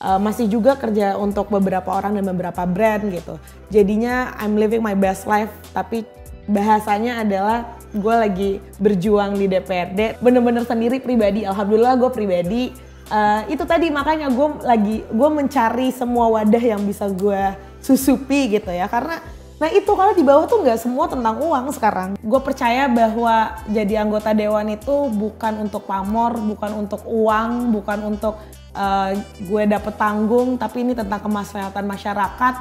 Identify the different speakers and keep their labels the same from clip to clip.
Speaker 1: masih juga kerja untuk beberapa orang dan beberapa brand gitu. Jadinya I'm living my best life, tapi bahasanya adalah gue lagi berjuang di DPRD, bener-bener sendiri pribadi. Alhamdulillah gue pribadi. Itu tadi makanya gue mencari semua wadah yang bisa gue susupi gitu ya, karena nah itu kalau di bawah tuh nggak semua tentang uang sekarang. Gue percaya bahwa jadi anggota dewan itu bukan untuk pamor, bukan untuk uang, bukan untuk gue dapet panggung, tapi ini tentang kemaslahatan masyarakat.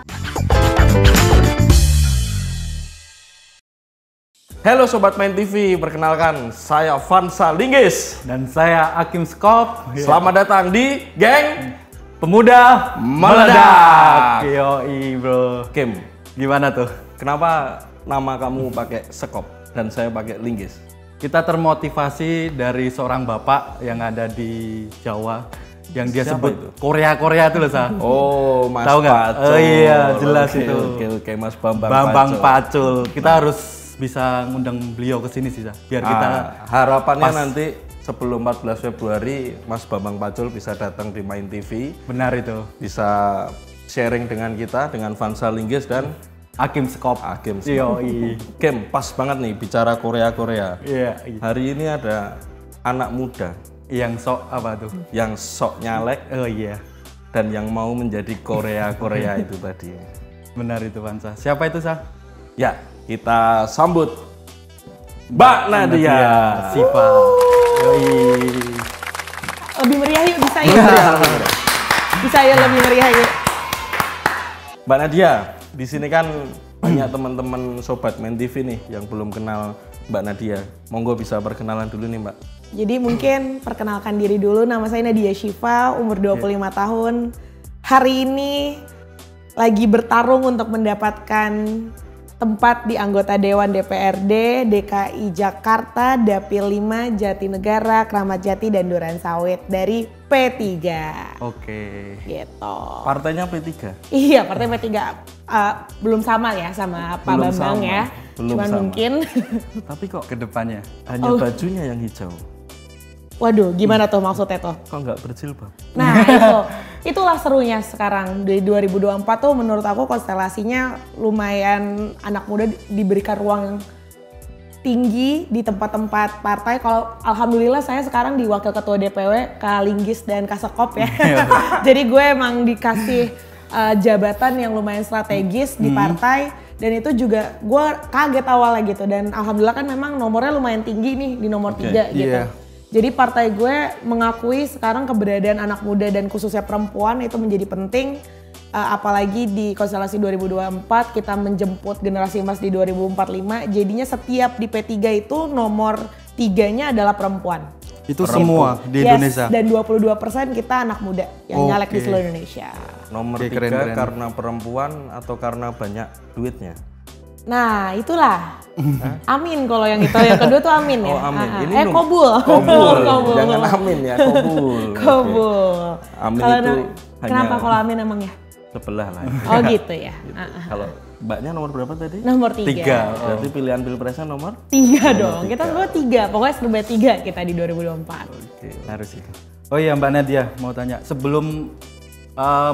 Speaker 2: Halo Sobat Main TV, perkenalkan saya Vansa Linggis.
Speaker 3: Dan saya Akim Skop.
Speaker 2: Selamat datang di Geng
Speaker 3: Pemuda
Speaker 2: Meledak.
Speaker 3: Yoi bro.
Speaker 2: Kim,
Speaker 3: Gimana tuh?
Speaker 2: kenapa nama kamu pakai Skop dan saya pakai Linggis?
Speaker 3: Kita termotivasi dari seorang bapak yang ada di Jawa, yang dia
Speaker 2: Siapa
Speaker 3: sebut
Speaker 2: itu?
Speaker 3: Korea itu loh, Sa.
Speaker 2: Oh, Mas
Speaker 3: Tahu nggak?
Speaker 2: Pacul.
Speaker 3: Oh iya, jelas itu.
Speaker 2: Oke, Mas Bambang
Speaker 3: Bambang
Speaker 2: Pacul.
Speaker 3: Pacul. Kita harus bisa ngundang beliau ke sini sih, Sa. Biar kita
Speaker 2: harapannya
Speaker 3: pas.
Speaker 2: nanti sebelum 14 Februari Mas Bambang Pacul bisa datang di Main TV,
Speaker 3: Benar itu.
Speaker 2: bisa sharing dengan kita, dengan Vansa Linggis dan
Speaker 3: Akim Skop.
Speaker 2: Akim.
Speaker 3: Yoi.
Speaker 2: Kim, pas banget nih bicara Korea.
Speaker 3: Iya.
Speaker 2: Hari ini ada anak muda
Speaker 3: Yang sok apa tuh?
Speaker 2: yang sok nyalek
Speaker 3: Oh iya.
Speaker 2: dan yang mau menjadi Korea itu tadi.
Speaker 3: Benar itu, Vansa. Siapa itu, Sa?
Speaker 2: Ya, kita sambut Mbak Nadia.
Speaker 3: Siva. Yoi.
Speaker 1: Lebih meriah yuk, bisa ya? Bisa ya, lebih meriah yuk.
Speaker 2: Mbak Nadia, di sini kan banyak teman-teman Sobat Main TV nih yang belum kenal Mbak Nadia. Monggo bisa perkenalan dulu nih, Mbak.
Speaker 1: Jadi mungkin perkenalkan diri dulu, nama saya Nadia Shiva, umur 25 tahun. Hari ini lagi bertarung untuk mendapatkan tempat di anggota Dewan DPRD DKI Jakarta, Dapil 5, Jatinegara, Kramat Jati, dan Duren Sawit dari P3.
Speaker 2: Oke.
Speaker 1: Gitu.
Speaker 2: Partainya P3?
Speaker 1: Iya, partai P3 belum sama ya sama Pak
Speaker 2: Belum
Speaker 1: Bambang
Speaker 2: sama.
Speaker 1: ya.
Speaker 2: Belum
Speaker 1: Cuman
Speaker 2: sama.
Speaker 1: mungkin.
Speaker 2: Tapi kok
Speaker 3: Ke depannya.
Speaker 2: hanya bajunya yang hijau?
Speaker 1: Waduh, gimana tuh maksudnya tuh?
Speaker 2: Kok nggak berjilbab?
Speaker 1: Nah itulah serunya sekarang di 2024 tuh menurut aku konstelasinya lumayan anak muda diberikan ruang yang tinggi di tempat-tempat partai. Kalau alhamdulillah saya sekarang di wakil ketua DPW Kak Linggis dan Kak Skop ya. Jadi gue emang dikasih jabatan yang lumayan strategis di partai. Dan itu juga gue kaget awalnya gitu. Dan alhamdulillah kan memang nomornya lumayan tinggi nih di nomor 3 gitu.
Speaker 3: Iya.
Speaker 1: Jadi partai gue mengakui sekarang keberadaan anak muda dan khususnya perempuan itu menjadi penting. Apalagi di konstelasi 2024 kita menjemput generasi emas di 2045. Jadinya setiap di P3 itu nomor 3-nya adalah perempuan.
Speaker 3: Itu semua di
Speaker 1: Yes,
Speaker 3: Indonesia.
Speaker 1: dan 22% kita anak muda yang nyalek di
Speaker 3: Oke.
Speaker 1: seluruh Indonesia.
Speaker 2: Nomor
Speaker 3: Oke,
Speaker 2: 3
Speaker 3: keren.
Speaker 2: karena perempuan atau karena banyak duitnya?
Speaker 1: Nah itulah, amin kalau yang itu, yang kedua tuh amin ya.
Speaker 2: Oh, amin. Ini
Speaker 1: kobul.
Speaker 2: Kobul.
Speaker 1: Kobul.
Speaker 2: Jangan amin ya, kobul.
Speaker 1: Kobul.
Speaker 2: Amin
Speaker 1: Kalau
Speaker 2: itu
Speaker 1: kenapa
Speaker 2: hanya-
Speaker 1: kalau amin emang ya?
Speaker 2: Sebelah lah.
Speaker 1: Oh gitu ya.
Speaker 2: Kalau mbaknya nomor berapa tadi?
Speaker 1: Nomor 3.
Speaker 3: 3.
Speaker 2: Berarti pilihan pilpresnya nomor?
Speaker 1: 3 dong, kita semua 3, pokoknya serba 3 kita di 2024.
Speaker 2: Oke.
Speaker 3: Harus itu. Oh iya Mbak Nadia, mau tanya. Sebelum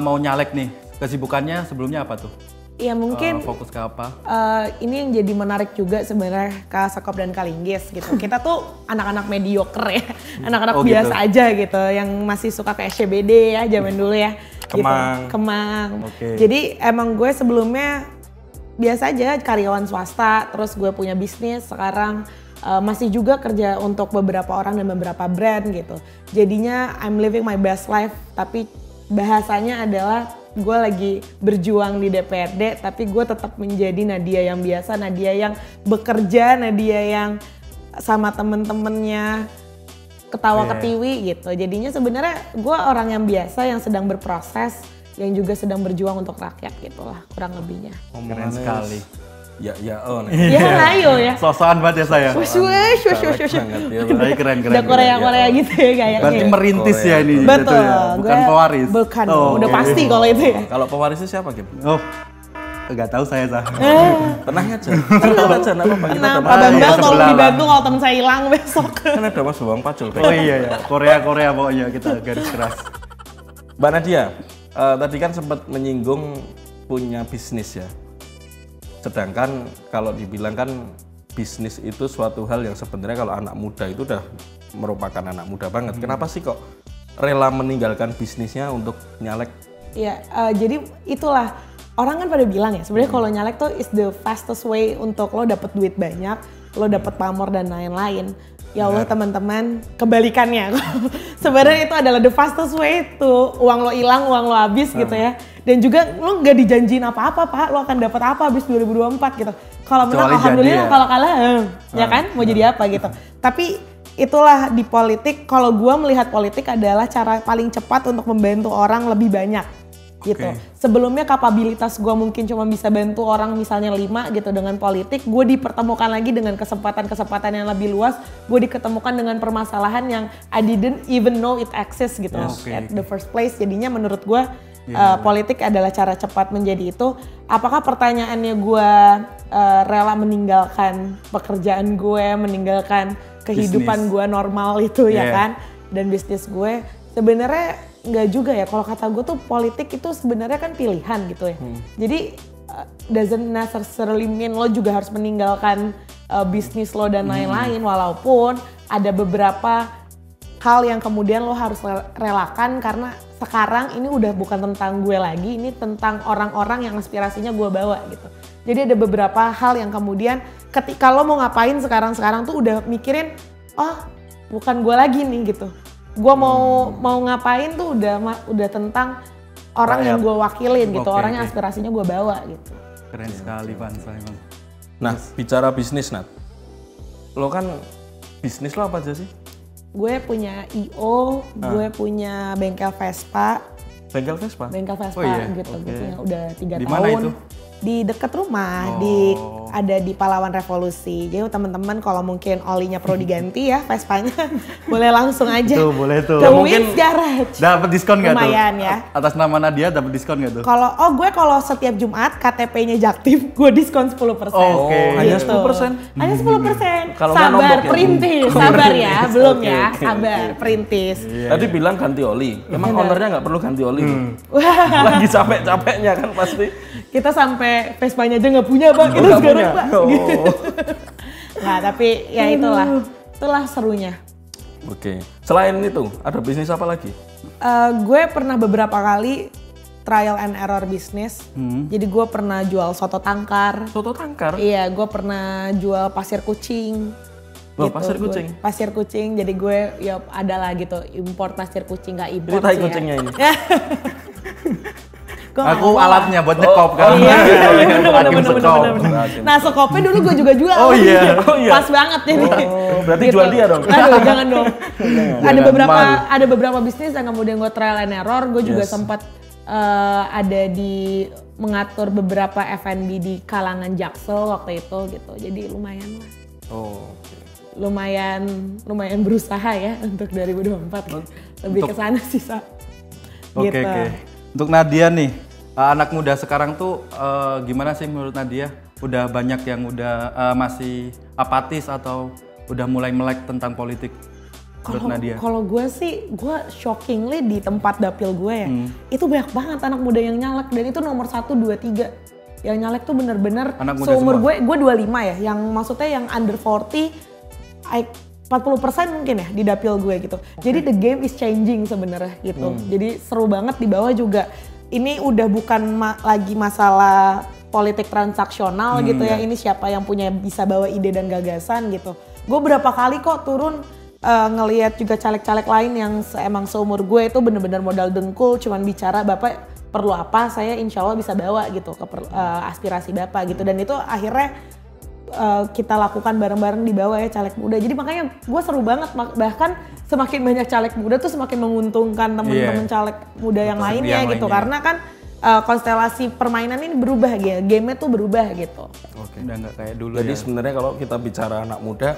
Speaker 3: mau nyalek nih, kesibukannya sebelumnya apa tuh?
Speaker 1: Ya mungkin
Speaker 3: Fokus ke apa?
Speaker 1: ini yang jadi menarik juga sebenarnya Kak Skop dan Kak Linggis gitu. Kita tuh anak-anak mediocre ya, anak-anak
Speaker 3: Oh, gitu.
Speaker 1: biasa aja gitu, yang masih suka ke SCBD ya zaman dulu ya.
Speaker 2: Kemang.
Speaker 1: Gitu. Kemang.
Speaker 3: Oke.
Speaker 1: Jadi emang gue sebelumnya biasa aja karyawan swasta, terus gue punya bisnis sekarang. Masih juga kerja untuk beberapa orang dan beberapa brand gitu. Jadinya I'm living my best life, tapi bahasanya adalah gue lagi berjuang di DPRD, tapi gue tetap menjadi Nadia yang biasa, Nadia yang bekerja, Nadia yang sama temen-temennya ketawa ketiwi gitu. Jadinya sebenarnya gue orang yang biasa yang sedang berproses, yang juga sedang berjuang untuk rakyat gitulah kurang lebihnya.
Speaker 3: Keren sekali.
Speaker 2: Ya, oh.
Speaker 1: Ya ayo ya.
Speaker 3: Sosokan banget ya saya.
Speaker 1: Wush, wush, wush, wush, wush.
Speaker 2: Banget ya.
Speaker 3: Tapi keren.
Speaker 1: Udah Korea gitu ya kayaknya.
Speaker 3: Berarti merintis ya ini.
Speaker 1: Betul.
Speaker 3: gitu ya. Bukan
Speaker 1: gue-
Speaker 3: pewaris.
Speaker 1: Bukan,
Speaker 3: Oh,
Speaker 1: udah
Speaker 3: oke.
Speaker 1: pasti kalau itu ya.
Speaker 2: Kalau pewarisnya siapa, Kim?
Speaker 3: Oh, nggak tahu saya Sa.
Speaker 2: Tenang aja. Tenang aja, enggak apa-apa. Kita
Speaker 1: Nah,
Speaker 2: ada
Speaker 1: Pak Bambang
Speaker 3: ya,
Speaker 1: tolong
Speaker 3: sebelah
Speaker 1: dibantu kalau temen saya hilang besok.
Speaker 2: kan ada Mas Bambang Pacul.
Speaker 3: Oh iya ya, Korea pokoknya kita garis keras.
Speaker 2: Mbak Nadia, tadi kan sempat menyinggung punya bisnis ya. Sedangkan kalau dibilang kan bisnis itu suatu hal yang sebenarnya kalau anak muda itu udah merupakan anak muda banget. Kenapa sih kok rela meninggalkan bisnisnya untuk nyalek?
Speaker 1: Iya, jadi itulah orang kan pada bilang ya sebenarnya kalau nyalek tuh is the fastest way untuk lo dapet duit banyak, lo dapet pamor dan lain-lain. Ya Allah teman-teman, kebalikannya. Sebenarnya itu adalah the fastest way tuh uang lo hilang, uang lo habis gitu ya. Dan juga lo nggak dijanjiin apa-apa Pak, lo akan dapat apa habis 2024 gitu. Kalau menang alhamdulillah, kalau kalah ya kan mau jadi apa gitu. Tapi itulah di politik, kalau gue melihat politik adalah cara paling cepat untuk membantu orang lebih banyak gitu. Sebelumnya kapabilitas gue mungkin cuma bisa bantu orang misalnya 5 gitu dengan politik, gue dipertemukan lagi dengan kesempatan-kesempatan yang lebih luas, gue diketemukan dengan permasalahan yang I didn't even know it exists gitu at the first place. Jadinya menurut gue politik adalah cara cepat menjadi itu. Apakah pertanyaannya gue rela meninggalkan pekerjaan gue, meninggalkan kehidupan gue normal itu ya kan, dan bisnis gue? Sebenarnya nggak juga ya, kalau kata gue tuh politik itu sebenarnya kan pilihan gitu ya. Jadi doesn't necessarily mean lo juga harus meninggalkan bisnis lo dan lain-lain, walaupun ada beberapa hal yang kemudian lo harus relakan karena sekarang ini udah bukan tentang gue lagi, ini tentang orang-orang yang aspirasinya gue bawa gitu. Jadi ada beberapa hal yang kemudian ketika lo mau ngapain sekarang tuh udah mikirin, oh bukan gue lagi nih gitu. Gue mau ngapain tuh udah tentang orang yang gue wakilin gitu, orang yang aspirasinya gue bawa gitu.
Speaker 3: Keren sekali Van Simon.
Speaker 2: Nah, bicara bisnis Nat, lo kan bisnis lo apa aja sih?
Speaker 1: Gue punya I.O, gue punya bengkel Vespa.
Speaker 2: Bengkel Vespa?
Speaker 1: Bengkel Vespa gitu, gue punya udah 3 tahun.
Speaker 3: Di mana itu?
Speaker 1: Di dekat rumah, ada di Pahlawan Revolusi. Jadi teman-teman kalau mungkin olinya perlu diganti ya Vespanya, boleh langsung aja.
Speaker 3: Tuh, boleh tuh.
Speaker 1: Ke Wins Garage.
Speaker 3: Dapat diskon nggak tuh?
Speaker 1: Lumayan ya.
Speaker 3: Atas nama Nadia dapat diskon nggak tuh?
Speaker 1: Kalau setiap Jumat KTP-nya Jaktim, gue diskon 10%.
Speaker 2: Hanya 10%?
Speaker 1: Hanya 10%.
Speaker 2: Kalau
Speaker 1: sabar, perintis. Sabar ya, belum ya. Sabar, perintis.
Speaker 2: Tadi bilang ganti oli. Emang ownernya nggak perlu ganti oli tuh? Lagi capek-capeknya kan pasti.
Speaker 1: Kita sampai Vespanya aja nggak punya Pak, kita sekarang Pak. Nah tapi ya itulah serunya.
Speaker 2: Oke. Selain itu, ada bisnis apa lagi?
Speaker 1: Gue pernah beberapa kali trial and error bisnis. Jadi gue pernah jual soto tangkar.
Speaker 2: Soto tangkar?
Speaker 1: Iya, gue pernah jual pasir kucing.
Speaker 2: Loh, pasir kucing?
Speaker 1: Pasir kucing, jadi gue ya ada lah gitu, import pasir kucing, nggak import
Speaker 2: ini tai
Speaker 1: sih
Speaker 2: kucingnya ini.
Speaker 3: Aku alatnya buat nyekop kan.
Speaker 1: Bener. Nah sekopnya dulu gue juga jual.
Speaker 3: Oh iya.
Speaker 1: Pas banget ini.
Speaker 2: Berarti jual dia dong?
Speaker 1: Aduh jangan dong. Ada beberapa bisnis yang kemudian gue trial and error. Gue juga sempat ada di mengatur beberapa F&B di kalangan Jaksel waktu itu gitu. Jadi lumayan lah. Lumayan berusaha ya untuk 2024. Lebih ke sana sih Sa.
Speaker 3: Oke. Untuk Nadia nih, anak muda sekarang tuh gimana sih menurut Nadia? Udah banyak yang udah masih apatis atau udah mulai melek tentang politik?
Speaker 1: Kalau gue sih, gue shockingly di tempat dapil gue ya, itu banyak banget anak muda yang nyalek dan itu nomor 1, 2, 3. Yang nyalek tuh bener-bener seumur gue 25 ya, yang maksudnya yang under 40, 40% mungkin ya di dapil gue gitu. Jadi the game is changing sebenarnya gitu. Jadi seru banget di bawah juga. Ini udah bukan lagi masalah politik transaksional gitu ya. Ini siapa yang bisa bawa ide dan gagasan gitu. Gue berapa kali kok turun ngelihat juga caleg-caleg lain yang emang seumur gue itu bener-bener modal dengkul, cuman bicara Bapak perlu apa, saya insya Allah bisa bawa gitu ke aspirasi Bapak gitu. Dan itu akhirnya kita lakukan bareng-bareng di bawah ya caleg muda. Jadi makanya gue seru banget, bahkan semakin banyak caleg muda tuh semakin menguntungkan teman-teman caleg muda yang lainnya gitu. Karena kan konstelasi permainan ini berubah ya, game-nya tuh berubah gitu.
Speaker 3: Udah nggak kayak dulu.
Speaker 2: Jadi sebenarnya kalau kita bicara anak muda,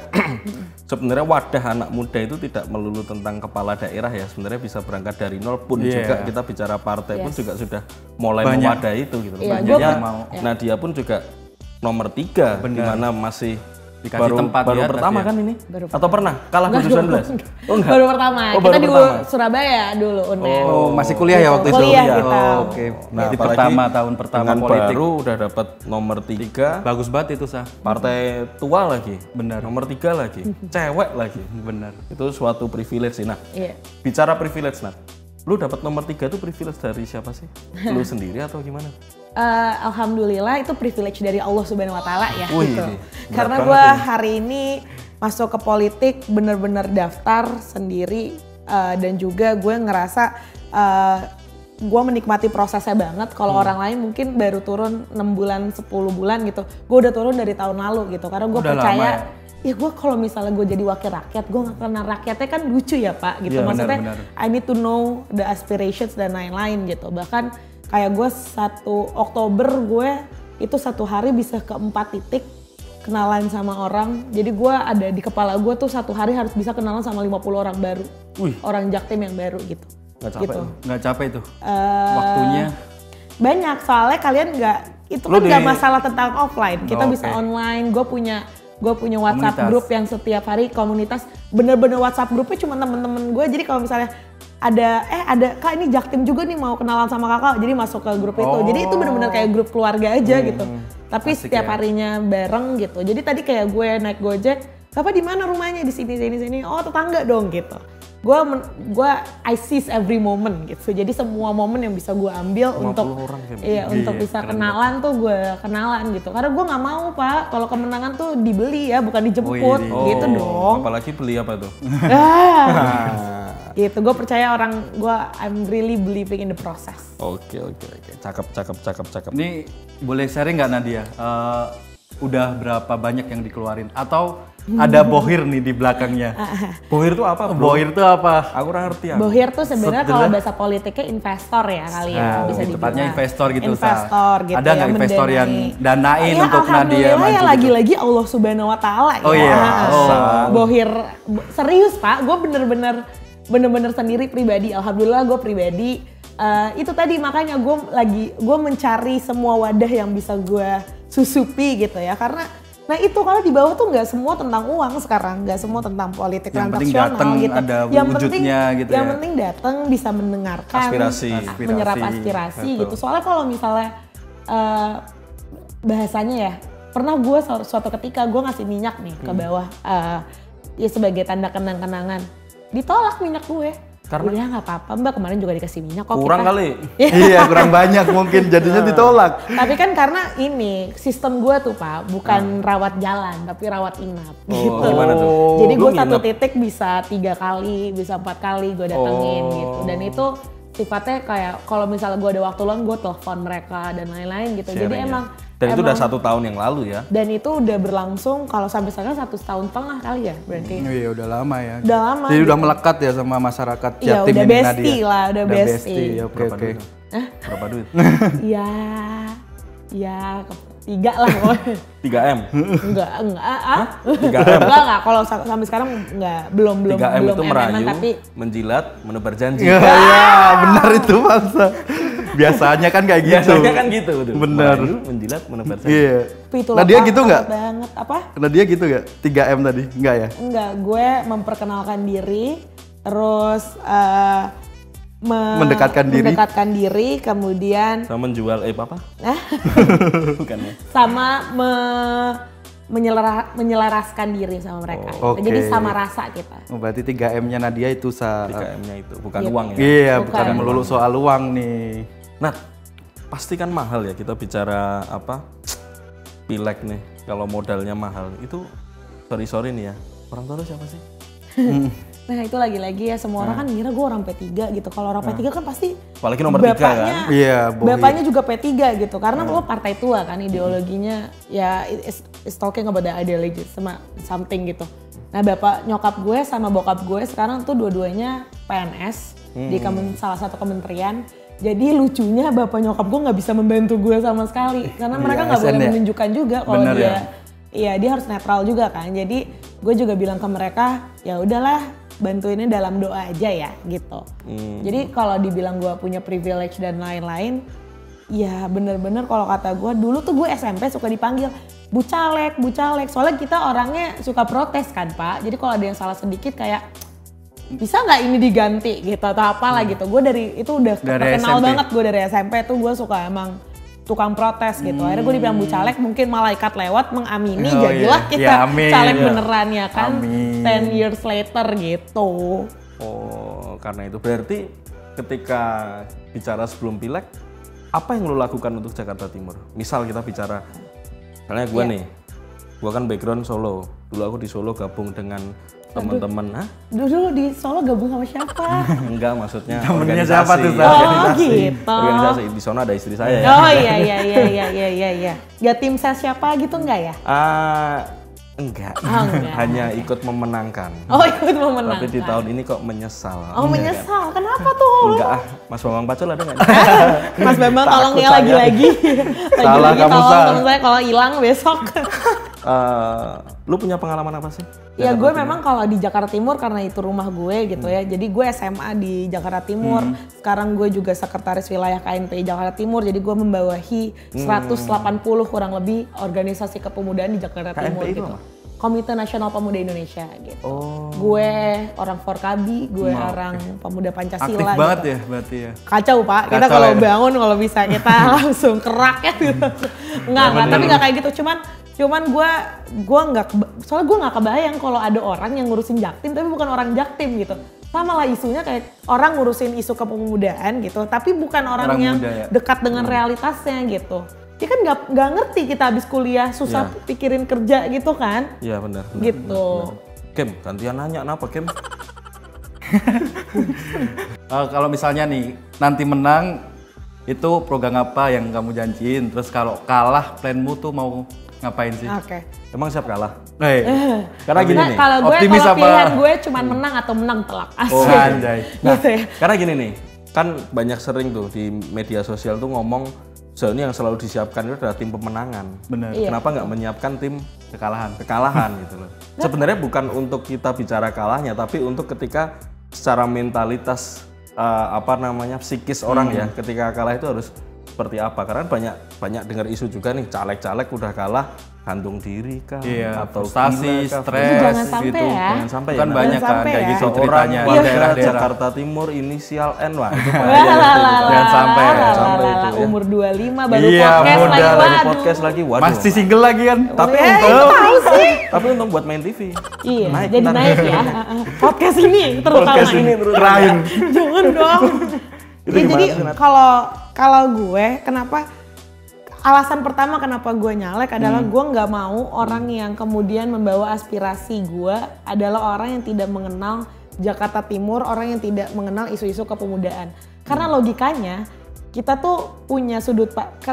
Speaker 2: sebenarnya wadah anak muda itu tidak melulu tentang kepala daerah ya. Sebenarnya bisa berangkat dari nol pun juga kita bicara partai pun juga sudah mulai mewadahi itu gitu. Makanya Nadia pun juga nomor 3 di mana masih
Speaker 3: Dikasih tempat
Speaker 2: baru
Speaker 3: di atas
Speaker 2: pertama
Speaker 3: ya?
Speaker 2: kan ini?
Speaker 1: Baru
Speaker 2: Atau pernah kalah
Speaker 1: Enggak
Speaker 2: 2019?
Speaker 1: dong.
Speaker 2: Oh enggak.
Speaker 1: Baru pertama.
Speaker 2: Oh,
Speaker 1: Kita
Speaker 2: baru
Speaker 1: di
Speaker 2: pertama.
Speaker 1: Surabaya dulu UNER.
Speaker 3: Oh, masih kuliah ya waktu itu?
Speaker 1: Kuliah kita.
Speaker 3: Oh, oke.
Speaker 2: Nah,
Speaker 3: Di
Speaker 2: apalagi
Speaker 3: tahun pertama
Speaker 2: dengan
Speaker 3: politik.
Speaker 2: baru udah dapat nomor 3,
Speaker 3: Bagus banget itu, Sah.
Speaker 2: partai tua lagi.
Speaker 3: Benar.
Speaker 2: Nomor 3 lagi, cewek lagi.
Speaker 3: Benar.
Speaker 2: Itu suatu privilege sih. Nah,
Speaker 1: Iya.
Speaker 2: bicara privilege, Nat. Lu dapat nomor 3 itu privilege dari siapa sih? Lu sendiri atau gimana?
Speaker 1: Alhamdulillah itu privilege dari Allah Subhanahu Wa Taala ya.
Speaker 2: Wih,
Speaker 1: Gitu.
Speaker 2: berat
Speaker 1: Karena
Speaker 2: banget
Speaker 1: gue
Speaker 2: ini.
Speaker 1: hari ini masuk ke politik bener-bener daftar sendiri dan juga gue ngerasa gue menikmati prosesnya banget. Kalau orang lain mungkin baru turun 6 bulan, 10 bulan gitu. Gue udah turun dari tahun lalu gitu. Karena gue
Speaker 3: Udah
Speaker 1: percaya
Speaker 3: lama
Speaker 1: ya gue kalau misalnya gue jadi wakil rakyat, gue gak kenal rakyatnya kan lucu ya Pak gitu.
Speaker 3: Iya,
Speaker 1: Maksudnya
Speaker 3: benar.
Speaker 1: I need to know the aspirations dan lain-lain gitu. Bahkan kayak gue 1 Oktober gue itu 1 hari bisa ke 4 titik kenalan sama orang. Jadi gue ada di kepala gue tuh 1 hari harus bisa kenalan sama 50 orang baru.
Speaker 3: Wih.
Speaker 1: Orang Jaktim yang baru gitu.
Speaker 2: Nggak capek
Speaker 1: Gitu.
Speaker 2: lu?
Speaker 3: Nggak capek itu? Waktunya?
Speaker 1: Banyak soalnya kalian nggak, itu
Speaker 2: Lu
Speaker 1: kan nggak
Speaker 2: di-
Speaker 1: masalah tentang offline. Kita
Speaker 3: Oh,
Speaker 1: bisa
Speaker 3: oke.
Speaker 1: online. Gue punya WhatsApp
Speaker 3: Komunitas.
Speaker 1: grup yang setiap hari komunitas, bener-bener WhatsApp grupnya cuma temen-temen gue. Jadi kalau misalnya ada kak ini Jaktim juga nih mau kenalan sama kakak, jadi masuk ke grup itu. Jadi itu bener-bener kayak grup keluarga aja gitu. Tapi
Speaker 3: Asik
Speaker 1: setiap
Speaker 3: ya.
Speaker 1: harinya bareng gitu. Jadi tadi kayak gue naik Gojek, Bapak di mana rumahnya? Di sini. Oh tetangga dong gitu. I seize every moment gitu. Jadi semua momen yang bisa gue ambil
Speaker 2: 50
Speaker 1: untuk
Speaker 2: orang kayak
Speaker 1: iya
Speaker 2: begini.
Speaker 1: untuk bisa kenalan tuh gue kenalan gitu. Karena gue nggak mau Pak kalau kemenangan tuh dibeli ya, bukan dijemput
Speaker 3: Oh,
Speaker 1: gitu dong.
Speaker 2: Apalagi beli apa tuh?
Speaker 1: Ah, gitu. Gue percaya I'm really believing in the process.
Speaker 2: Oke. Cakep.
Speaker 3: Ini boleh sharing nggak Nadia? Udah berapa banyak yang dikeluarin? Atau ada bohir nih di belakangnya?
Speaker 2: Bohir itu apa, bro?
Speaker 3: Bohir itu apa?
Speaker 2: Aku kurang ngerti ya.
Speaker 1: Bohir tuh sebenarnya
Speaker 3: Setelah-
Speaker 1: kalau bahasa politiknya investor ya kali ya,
Speaker 3: Nah,
Speaker 1: bisa dibilang.
Speaker 3: tepatnya investor gitu, Sa.
Speaker 1: Investor gitu.
Speaker 3: Ada nggak investor yang danain
Speaker 1: Ya,
Speaker 3: untuk Nadia
Speaker 1: alhamdulillah
Speaker 3: maju
Speaker 1: ya
Speaker 3: gitu?
Speaker 1: lagi-lagi Allah Subhanahu Wa Taala ya.
Speaker 3: Oh iya.
Speaker 1: Ah, Bohir serius Pak, gue bener-bener sendiri pribadi. Alhamdulillah gue pribadi itu tadi makanya gue mencari semua wadah yang bisa gue susupi gitu ya, karena nah itu kalau di bawah tuh nggak semua tentang uang sekarang, nggak semua tentang politik
Speaker 3: Yang penting
Speaker 1: transaksional
Speaker 3: datang
Speaker 1: gitu.
Speaker 3: ada
Speaker 1: yang
Speaker 3: wujudnya gitu
Speaker 1: yang
Speaker 3: ya.
Speaker 1: penting datang bisa mendengarkan,
Speaker 2: Aspirasi.
Speaker 1: menyerap
Speaker 3: Aspirasi,
Speaker 1: aspirasi
Speaker 2: betul.
Speaker 1: gitu. Soalnya kalau misalnya bahasanya ya, pernah gue suatu ketika gue ngasih minyak nih ke bawah ya sebagai tanda kenang-kenangan, ditolak minyak gue.
Speaker 2: Karena?
Speaker 1: Udah nggak apa-apa Mbak, kemarin juga dikasih minyak kok.
Speaker 2: Kurang
Speaker 1: kita.
Speaker 2: kali.
Speaker 3: Iya, kurang banyak mungkin jadinya ditolak.
Speaker 1: Tapi kan karena ini sistem gue tuh Pak, bukan rawat jalan tapi rawat inap gitu.
Speaker 2: Gimana tuh?
Speaker 1: Jadi
Speaker 2: Lu
Speaker 1: gue satu
Speaker 2: nginep?
Speaker 1: titik bisa 3 kali, bisa 4 kali gue datengin gitu. Dan itu sifatnya kayak kalau misalnya gue ada waktu luang gue telepon mereka dan lain-lain gitu. Jadi
Speaker 2: Sharing ya.
Speaker 1: emang
Speaker 2: Dan itu udah 1 tahun yang lalu ya.
Speaker 1: dan itu udah berlangsung kalau sampai sekarang 1,5 tahun kali ya berarti.
Speaker 3: Iya, udah lama ya.
Speaker 1: Udah lama.
Speaker 3: Jadi udah
Speaker 1: gitu.
Speaker 3: melekat ya sama masyarakat
Speaker 1: Iya,
Speaker 3: Jatim
Speaker 1: udah
Speaker 3: ini
Speaker 1: bestie
Speaker 3: Nadia.
Speaker 1: lah, udah bestie.
Speaker 3: Oke,
Speaker 2: Berapa
Speaker 3: oke.
Speaker 2: duit? Berapa duit?
Speaker 1: Ya 3 lah pokoknya.
Speaker 2: 3M.
Speaker 1: Enggak,
Speaker 2: 3M.
Speaker 1: Enggak, kalau sampai sekarang belum
Speaker 2: 3M itu
Speaker 1: MM-an,
Speaker 2: merayu,
Speaker 1: tapi
Speaker 2: menjilat, menebar janji.
Speaker 3: Iya, iya, benar itu Masa. Biasanya kan kayak gitu.
Speaker 2: Biasanya kan gitu. Tuh.
Speaker 3: Bener.
Speaker 2: Merayu, menjilat, menebar janji.
Speaker 3: Iya.
Speaker 1: itu
Speaker 3: Nadia gitu nggak?
Speaker 1: banget apa?
Speaker 3: Nadia gitu nggak? 3M tadi? Enggak ya?
Speaker 1: Enggak, gue memperkenalkan diri, terus
Speaker 3: Mendekatkan diri.
Speaker 1: mendekatkan diri, kemudian
Speaker 2: Sama menjual apa? Bukan ya.
Speaker 1: sama menyelaraskan diri sama mereka.
Speaker 3: Oh,
Speaker 1: Jadi
Speaker 3: oke.
Speaker 1: sama rasa kita.
Speaker 3: Oh, berarti 3M-nya Nadia itu
Speaker 2: 3M-nya itu, bukan
Speaker 1: Gitu.
Speaker 2: uang ya.
Speaker 3: Iya,
Speaker 1: Bukan.
Speaker 3: bukan melulu soal uang nih.
Speaker 2: Nah, pasti kan mahal ya kita bicara pileg nih. Kalau modalnya mahal, itu sorry nih ya. Orang tua lu siapa sih?
Speaker 1: Nah itu lagi-lagi ya, semua orang kan ngira gue orang P3 gitu. Kalau orang P3 kan pasti
Speaker 2: Apalagi nomor 3 kan.
Speaker 3: Iya, bohir.
Speaker 1: bapaknya juga P3 gitu. Karena lo partai tua kan, ideologinya ya it's talking about the ideology sama something gitu. Nah bapak nyokap gue sama bokap gue sekarang tuh dua-duanya PNS di salah satu kementerian. Jadi lucunya bapak nyokap gue nggak bisa membantu gue sama sekali. Karena mereka nggak
Speaker 3: ASN
Speaker 1: boleh
Speaker 3: ya?
Speaker 1: menunjukkan juga kalau
Speaker 3: Bener
Speaker 1: dia
Speaker 3: ya?
Speaker 1: Iya, dia harus netral juga kan. Jadi gue juga bilang ke mereka, ya udahlah bantuinnya dalam doa aja ya gitu. Jadi kalau dibilang gue punya privilege dan lain-lain, ya bener-bener kalau kata gue, dulu tuh gue SMP suka dipanggil Bu Caleg. Soalnya kita orangnya suka protes kan Pak. Jadi kalau ada yang salah sedikit kayak bisa nggak ini diganti gitu atau apalah gitu. Gue dari itu udah terkenal banget gue dari SMP tuh gue suka emang tukang protes gitu. Akhirnya gue dibilang Bu Caleg, mungkin malaikat lewat mengamini, jadilah kita caleg beneran ya kan. 10 years later gitu.
Speaker 2: Oh, karena itu berarti ketika bicara sebelum pileg, apa yang lo lakukan untuk Jakarta Timur? Misal kita bicara, misalnya gue nih, gue kan background Solo. Dulu aku di Solo gabung dengan teman-teman.
Speaker 1: Dulu di Solo gabung sama siapa?
Speaker 2: Enggak, maksudnya
Speaker 3: temennya
Speaker 2: organisasi.
Speaker 3: siapa tuh?
Speaker 1: Gitu.
Speaker 2: Organisasi, di sana ada istri saya ya.
Speaker 1: Oh iya. Gak tim ses siapa gitu enggak ya?
Speaker 2: Enggak.
Speaker 1: Enggak.
Speaker 2: Hanya ikut memenangkan.
Speaker 1: Oh, ikut memenangkan.
Speaker 2: Tapi di tahun ini kok menyesal.
Speaker 1: Oh, menyesal. Kenapa tuh?
Speaker 2: Enggak Mas Bambang Pacul ada nggak?
Speaker 1: Mas Bambang tolong ya lagi-lagi.
Speaker 3: Salah kamu,
Speaker 1: tolong
Speaker 3: Sa.
Speaker 1: temen saya kalau hilang besok.
Speaker 2: Lu punya pengalaman apa sih?
Speaker 1: Ya gue memang kalau di Jakarta Timur karena itu rumah gue gitu ya. Jadi gue SMA di Jakarta Timur. Sekarang gue juga sekretaris wilayah KNPI Jakarta Timur. Jadi gue membawahi 180 kurang lebih organisasi kepemudaan di Jakarta Timur
Speaker 2: KNPI itu
Speaker 1: gitu.
Speaker 2: apa?
Speaker 1: Komite Nasional Pemuda Indonesia gitu.
Speaker 2: Oh.
Speaker 1: Gue orang Forkabi, gue orang pemuda Pancasila.
Speaker 3: Aktif
Speaker 1: gitu.
Speaker 3: banget ya berarti ya.
Speaker 1: Kacau Pak, kita
Speaker 3: Kacau
Speaker 1: kalau
Speaker 3: ya.
Speaker 1: bangun kalau bisa kita langsung kerak ya gitu. Enggak, tapi nggak kayak gitu. Cuman gue nggak, soalnya gue nggak kebayang kalau ada orang yang ngurusin Jaktim tapi bukan orang Jaktim gitu. Sama lah isunya kayak orang ngurusin isu kepemudaan gitu, tapi bukan orang yang
Speaker 3: muda ya.
Speaker 1: dekat dengan realitasnya gitu. Dia kan nggak ngerti kita habis kuliah susah pikirin kerja gitu kan.
Speaker 2: Iya benar.
Speaker 1: Gitu.
Speaker 2: Kem, gantian nanya kenapa Kem?
Speaker 3: Kalau misalnya nih nanti menang itu program apa yang kamu janjiin? Terus kalau kalah planmu tuh mau ngapain sih?
Speaker 1: Oke.
Speaker 2: Emang siap kalah?
Speaker 3: Karena
Speaker 2: gini
Speaker 1: Nah,
Speaker 2: nih.
Speaker 1: kalau gue
Speaker 3: optimis
Speaker 1: kalau
Speaker 3: apa?
Speaker 1: pilihan gue cuman menang atau menang telak.
Speaker 3: Oh,
Speaker 1: Asik.
Speaker 3: anjay.
Speaker 1: Gitu ya.
Speaker 2: Karena gini nih, kan banyak sering tuh di media sosial tuh ngomong soalnya yang selalu disiapkan itu adalah tim pemenangan.
Speaker 3: Benar.
Speaker 1: Iya.
Speaker 2: Kenapa nggak menyiapkan tim
Speaker 3: Kekalahan.
Speaker 2: gitu loh. Sebenarnya bukan untuk kita bicara kalahnya, tapi untuk ketika secara mentalitas psikis orang ya, ketika kalah itu harus seperti apa? Karena banyak dengar isu juga nih, caleg-caleg udah kalah gantung diri kah
Speaker 3: Iya,
Speaker 2: atau
Speaker 3: frustasi,
Speaker 2: gila kah?
Speaker 3: stres
Speaker 1: Jangan sampai
Speaker 3: gitu.
Speaker 1: ya.
Speaker 2: Jangan sampai
Speaker 3: Kan
Speaker 2: ya.
Speaker 3: banyak kan
Speaker 1: sampai
Speaker 3: kayak
Speaker 1: ya.
Speaker 3: gitu
Speaker 2: Orang
Speaker 3: ceritanya di
Speaker 2: warga
Speaker 3: daerah-daerah.
Speaker 2: Jakarta Timur inisial N, wah itu bahaya
Speaker 1: Wah,
Speaker 2: itu.
Speaker 3: Jangan sampai.
Speaker 2: Sampai itu ya.
Speaker 1: Umur 25 baru
Speaker 3: Iya,
Speaker 1: podcast
Speaker 3: muda
Speaker 1: lagi.
Speaker 3: lagi
Speaker 1: Waduh.
Speaker 2: Podcast lagi, waduh.
Speaker 3: Masih single lagi kan?
Speaker 2: Tapi
Speaker 1: itu tahu sih.
Speaker 2: tapi untung buat main TV.
Speaker 1: Iya,
Speaker 2: Naik
Speaker 1: jadi
Speaker 2: ntar.
Speaker 1: naik ya. Podcast ini terutama.
Speaker 2: Podcast ini terutama.
Speaker 1: Jangan dong.
Speaker 2: Itu
Speaker 1: Ya,
Speaker 2: gimana
Speaker 1: jadi
Speaker 2: sih, Nat?
Speaker 1: kalau gue kenapa alasan pertama kenapa gue nyalek adalah gue nggak mau orang yang kemudian membawa aspirasi gue adalah orang yang tidak mengenal Jakarta Timur, orang yang tidak mengenal isu-isu kepemudaan. Karena logikanya kita tuh punya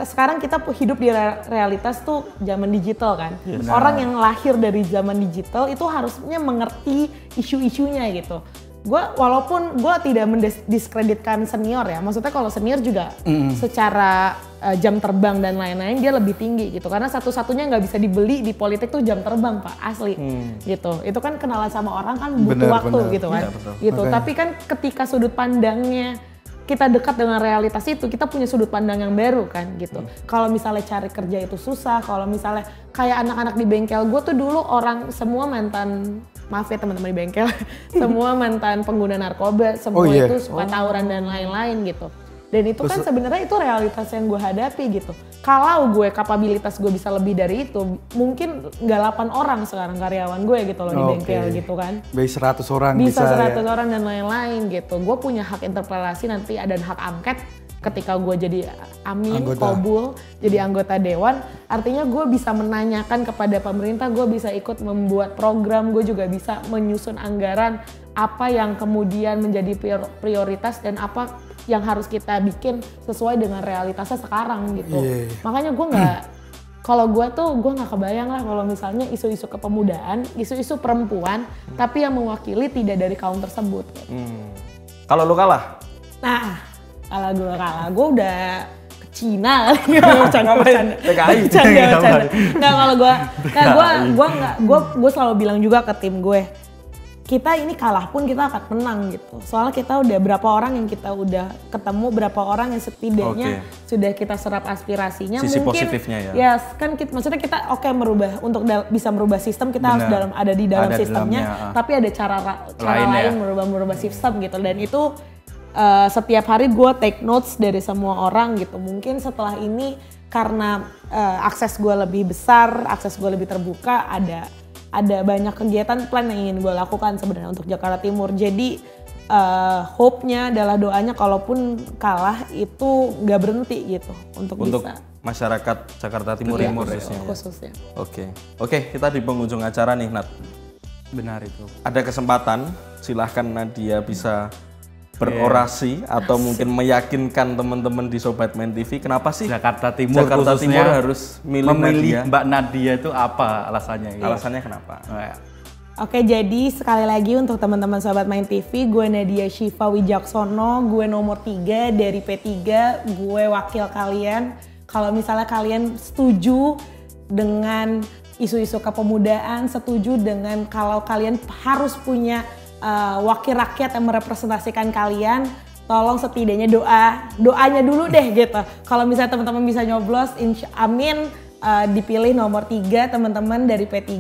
Speaker 1: sekarang kita hidup di realitas tuh zaman digital kan. Orang yang lahir dari zaman digital itu harusnya mengerti isu-isunya gitu. Walaupun gue tidak mendiskreditkan senior ya, maksudnya kalau senior juga secara jam terbang dan lain-lain dia lebih tinggi gitu, karena satu-satunya nggak bisa dibeli di politik tuh jam terbang Pak, asli gitu. Itu kan kenalan sama orang kan butuh waktu gitu kan, gitu. Tapi kan ketika sudut pandangnya kita dekat dengan realitas itu, kita punya sudut pandang yang baru kan gitu. Kalau misalnya cari kerja itu susah, kalau misalnya kayak anak-anak di bengkel gue tuh dulu orang semua mantan, maaf ya teman-teman di bengkel, semua mantan pengguna narkoba, semua itu suka tawuran dan lain-lain gitu. Dan itu kan sebenarnya itu realitas yang gue hadapi gitu. Kalau gue kapabilitas gue bisa lebih dari itu, mungkin nggak 8 orang sekarang karyawan gue gitu loh di bengkel gitu kan.
Speaker 4: Bisa 100 orang
Speaker 1: Bisa
Speaker 4: bisa
Speaker 1: 100 orang dan lain-lain gitu. Gue punya hak interpelasi nanti dan hak angket ketika gue jadi kabul, jadi anggota dewan. Artinya gue bisa menanyakan kepada pemerintah, gue bisa ikut membuat program, gue juga bisa menyusun anggaran apa yang kemudian menjadi prioritas dan apa yang harus kita bikin sesuai dengan realitasnya sekarang gitu. Makanya gue nggak, kalau gue nggak kebayang lah kalau misalnya isu-isu kepemudaan, isu-isu perempuan, tapi yang mewakili tidak dari kaum tersebut.
Speaker 2: Kalau lu kalah?
Speaker 1: Nah, kalau gue kalah, gue udah ke Cina kali. Bercanda. Nggak, kalau gue selalu bilang juga ke tim gue, kita ini kalah pun kita akan menang gitu. Soalnya kita udah berapa orang yang kita udah ketemu, berapa orang yang setidaknya sudah kita serap aspirasinya.
Speaker 2: Sisi
Speaker 1: mungkin,
Speaker 2: positifnya ya.
Speaker 1: Yes, kan maksudnya kita merubah, untuk bisa merubah sistem kita harus ada di dalam sistemnya. Tapi ada cara lain merubah sistem gitu. Dan itu setiap hari gue take notes dari semua orang gitu. Mungkin setelah ini karena akses gue lebih besar, akses gue lebih terbuka, ada banyak kegiatan plan yang ingin gue lakukan sebenarnya untuk Jakarta Timur. Jadi hope-nya adalah doanya kalaupun kalah itu nggak berhenti gitu untuk bisa.
Speaker 2: Masyarakat Jakarta Timur
Speaker 1: khususnya.
Speaker 2: Oke, kita di penghujung acara nih, Nat.
Speaker 3: Benar itu.
Speaker 2: Ada kesempatan, silahkan Nadia bisa berorasi atau mungkin meyakinkan teman-teman di Sobat Main TV kenapa sih
Speaker 3: Jakarta Timur
Speaker 2: harus memilih
Speaker 3: Mbak Nadia itu apa alasannya?
Speaker 2: Alasannya kenapa?
Speaker 1: Oke, jadi sekali lagi untuk teman-teman Sobat Main TV, gue Nadia Syifa Wijaksono, gue nomor 3 dari P3, gue wakil kalian. Kalau misalnya kalian setuju dengan isu-isu kepemudaan, setuju dengan kalau kalian harus punya wakil rakyat yang merepresentasikan kalian, tolong setidaknya doanya dulu deh gitu. Kalau misalnya teman-teman bisa nyoblos, amin, dipilih nomor 3 teman-teman dari P3.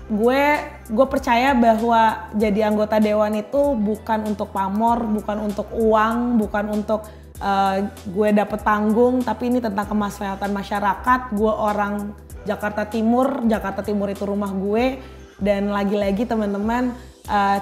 Speaker 1: Gue percaya bahwa jadi anggota dewan itu bukan untuk pamor, bukan untuk uang, bukan untuk gue dapet panggung, tapi ini tentang kemaslahatan masyarakat. Gue orang Jakarta Timur itu rumah gue, dan lagi-lagi teman-teman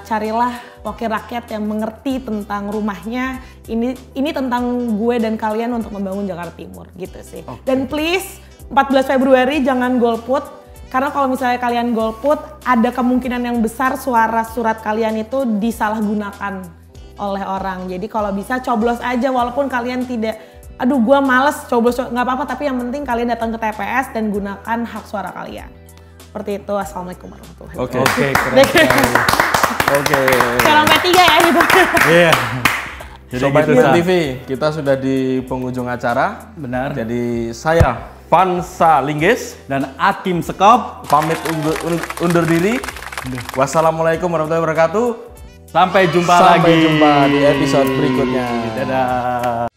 Speaker 1: carilah wakil rakyat yang mengerti tentang rumahnya. Ini tentang gue dan kalian untuk membangun Jakarta Timur gitu sih. Dan please 14 Februari jangan golput, karena kalau misalnya kalian golput ada kemungkinan yang besar surat kalian itu disalahgunakan oleh orang. Jadi kalau bisa coblos aja, walaupun kalian tidak, aduh gue males coblos, nggak apa-apa, tapi yang penting kalian datang ke TPS dan gunakan hak suara kalian. Seperti itu. Assalamualaikum warahmatullahi wabarakatuh.
Speaker 3: Oke, keren sekali.
Speaker 2: Oke.
Speaker 1: Sekarang P3 ya gitu.
Speaker 3: Iya.
Speaker 2: Sobat Main TV, kita sudah di penghujung acara.
Speaker 3: Benar.
Speaker 2: Jadi saya Vansa Linggis
Speaker 3: Dan Akim Sekop
Speaker 2: pamit undur diri. Wassalamualaikum warahmatullahi wabarakatuh.
Speaker 3: Sampai jumpa lagi.
Speaker 2: Sampai jumpa di episode berikutnya.
Speaker 3: Dadah.